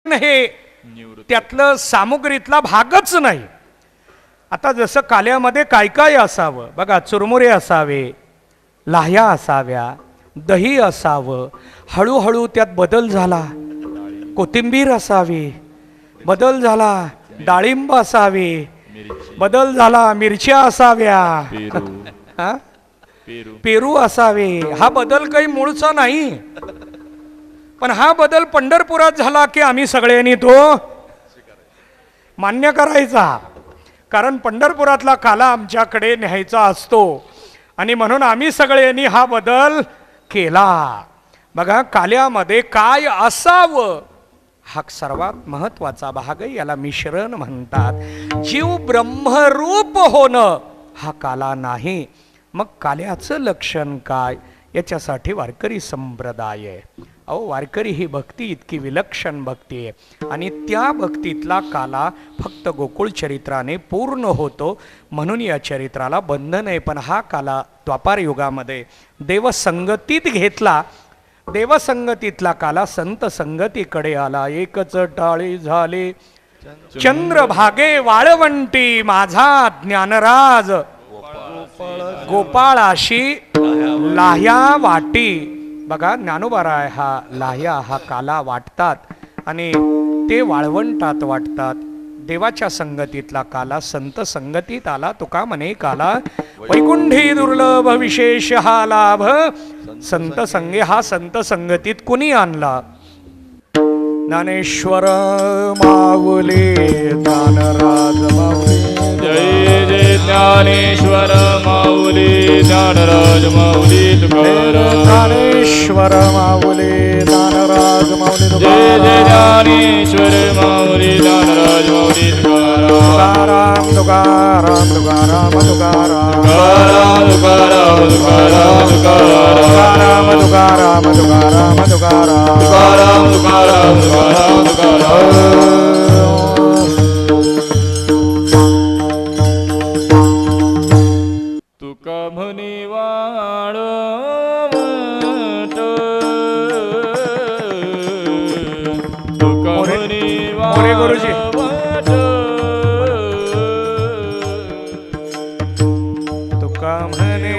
हे त्यातलं सामुग्रीतला भागच नाही. आता जसं काल्यामध्ये काय काय असावं बघा, चुरमुरे असावे, लाह्या असाव्या, दही असावं, हळूहळू त्यात बदल झाला, कोथिंबीर असावी, बदल झाला, डाळिंब असावे, बदल झाला, मिरच्या असाव्या, पेरू असावे. हा बदल काही मूळचा नाही, पण हा बदल पंढरपुरात झाला की आम्ही सगळ्यांनी तो मान्य करायचा. कारण पंढरपुरातला काला आमच्याकडे न्यायचा असतो आणि म्हणून आम्ही सगळ्यांनी हा बदल केला. बघा, काल्यामध्ये काय असावं हा सर्वात महत्वाचा भाग आहे. याला मिश्रण म्हणतात. जीव ब्रह्मरूप होणं हा काला नाही. मग काल्याचं लक्षण काय, याच्यासाठी वारकरी संप्रदाय आहे. अहो, वारकरी ही भक्ती इतकी विलक्षण भक्ती आहे आणि त्या भक्तीतला काला फक्त गोकुळ चरित्राने पूर्ण होतो. म्हणून या चरित्राला बंधन आहे. पण हा काला द्वापार युगामध्ये देवसंगतीत घेतला. देवसंगतीतला काला संत संगतीकडे आला. एकच टाळी झाले चंद्रभागे वाळवंटी, माझा ज्ञानराज गोपाळाशी लाह्या वाटी. बघा, ज्ञानोबाराय हा लाह्या हा काला वाटतात आणि ते वाळवंटात वाटतात. देवाच्या संगतीतला काला संत संगतीत आला. तुका म्हणे काला वैकुंठी दुर्लभ विशेष हा लाभ संत संगे. हा संत संगतीत कुणी आणला? ज्ञानेश्वर माऊली ज्ञानराज माऊली. जय जय ज्ञानेश्वर माऊली ज्ञानराज माऊली तुकाराम. ज्ञानेश्वर माऊली ज्ञानराज माऊली जय जय ज्ञानेश्वर माऊली ज्ञानराज माऊली तुकाराम. तुकाराम तुकाराम तुकाराम तुकाराम तुकाराम तुकाराम तुकाराम तुकाराम तुकाराम तुकाराम तुकाराम तुकाराम तुकाराम तुकाराम तुकाराम. तुका म्हणे वाळवंट तुका म्हणे मोरे गुरुजी. वाळवंट तुका म्हणे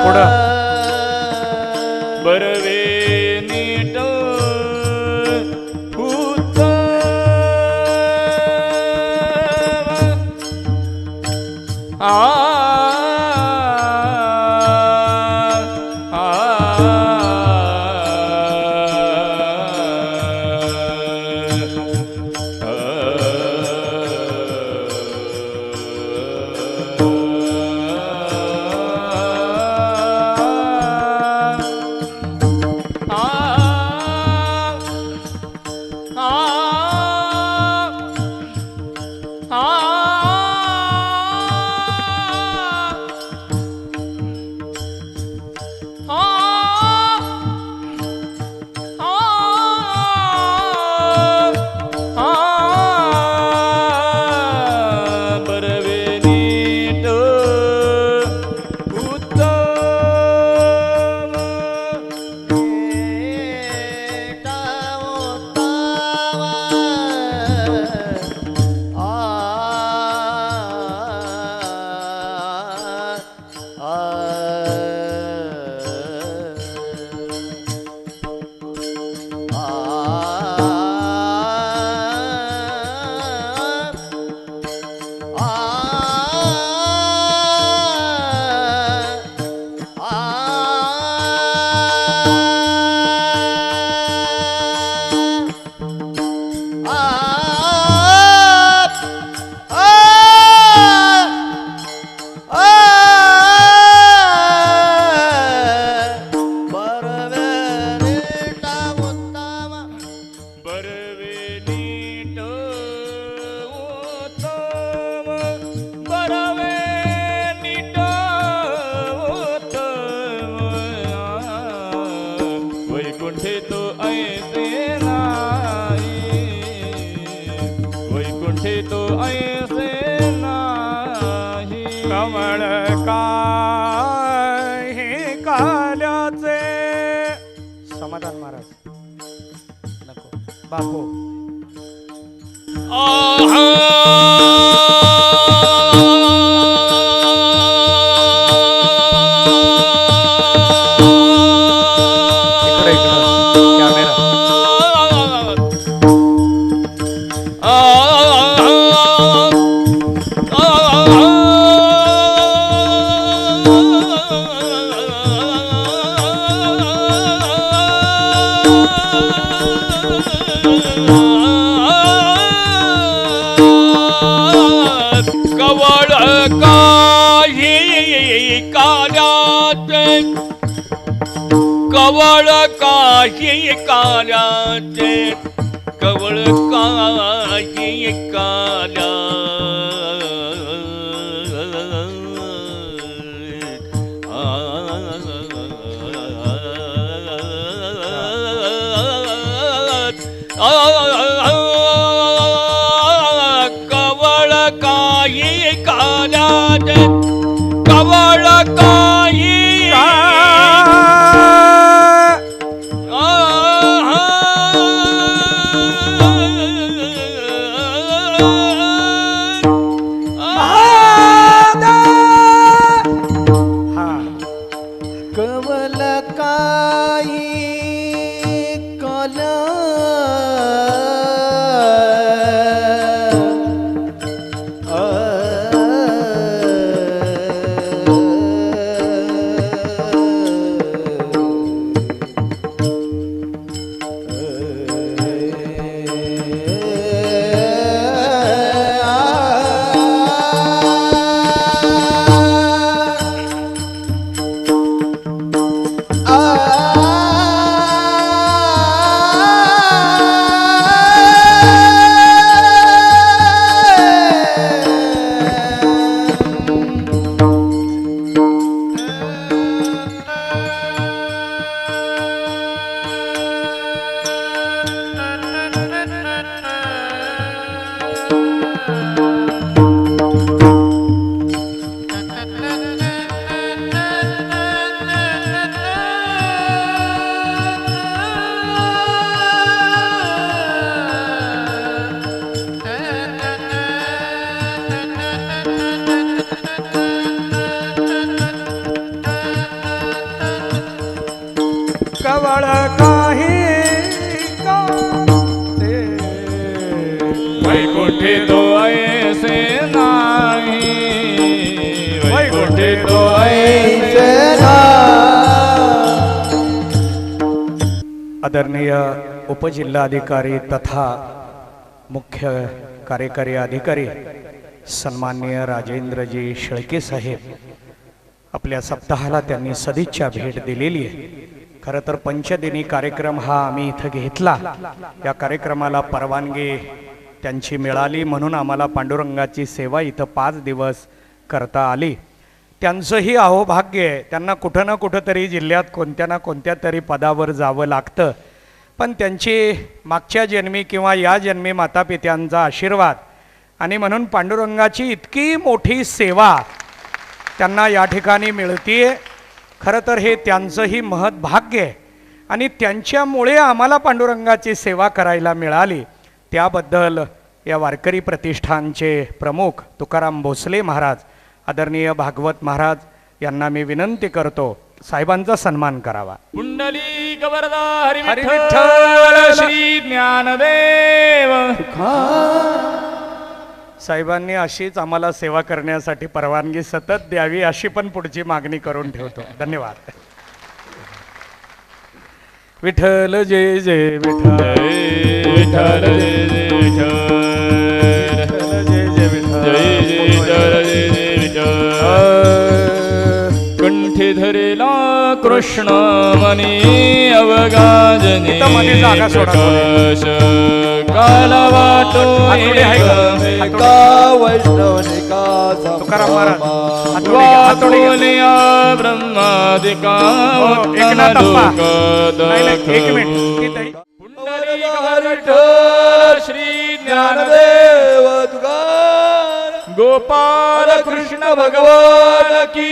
पुढं बरवे नीट भूत कवळ काय हे काल्याचे. समाधान महाराज नको बापू. इकडे कॅमेरा. कवळ काही काल्याचे कवळ काही काल्याचे कवळ काही काल्या कवळ काही काल्याचे कवळ काही कवल काही कल कवळ काही काते. वैकुंठी तो ऐसे नाही वैकुंठी तो ऐसे आदरणीय उपजिल्हाधिकारी तथा मुख्य कार्यकारी अधिकारी सन्माननीय राजेंद्रजी शेळके साहेब, आपल्या सप्ताहाला त्यांनी सदिच्छा भेट दिलेली आहे. खरं तर पंचदिनी कार्यक्रम हा आम्ही इथं घेतला. या कार्यक्रमाला परवानगी त्यांची मिळाली म्हणून आम्हाला पांडुरंगाची सेवा इथं 5 दिवस करता आली. त्यांचंही अहोभाग्य आहे. त्यांना कुठं ना कुठं तरी जिल्ह्यात कोणत्या ना कोणत्या तरी पदावर जावं लागतं, पण त्यांची मागच्या जन्मी किंवा या जन्मी मातापित्यांचा आशीर्वाद आणि म्हणून पांडुरंगाची इतकी मोठी सेवा त्यांना या ठिकाणी मिळतीये. खरं तर हे त्यांचंही महत् भाग्य आहे आणि त्यांच्यामुळे आम्हाला पांडुरंगाची सेवा करायला मिळाली. त्याबद्दल या वारकरी प्रतिष्ठानचे प्रमुख तुकाराम भोसले महाराज, आदरणीय भागवत महाराज यांना मी विनंती करतो साहेबांचा सन्मान करावा. पुंडलिक वरदा हरी हरी विठ्ठल विठ्ठल. श्री ज्ञानदेव. साहेबांनी अशीच आम्हाला सेवा करण्यासाठी परवानगी सतत द्यावी अशी पण पुढची मागणी करून ठेवतो. धन्यवाद. विठ्ठल जय जय विठ्ठल. जय विठ्ठल जय जय विठ्ठल. जय जय विठ्ठल. जय जय विठ्ठल जय जय विठ्ठल. कंठी धरेला कृष्ण मनी अवगाजनी इथं मध्ये जागा सोडा. प्रकाश काला वाटो हातोडी आहे का? हातोडी. तुकाराम महाराज हातोडी घ्या, हातोडी घ्या. वाटोलिया ब्रह्मादिका एकनाथ अप्पा. नाही, नाही, एक मिनिट. इथं- पुंडलिक विठ्ठल श्री ज्ञानदेव गोपाल कृष्ण भगवान की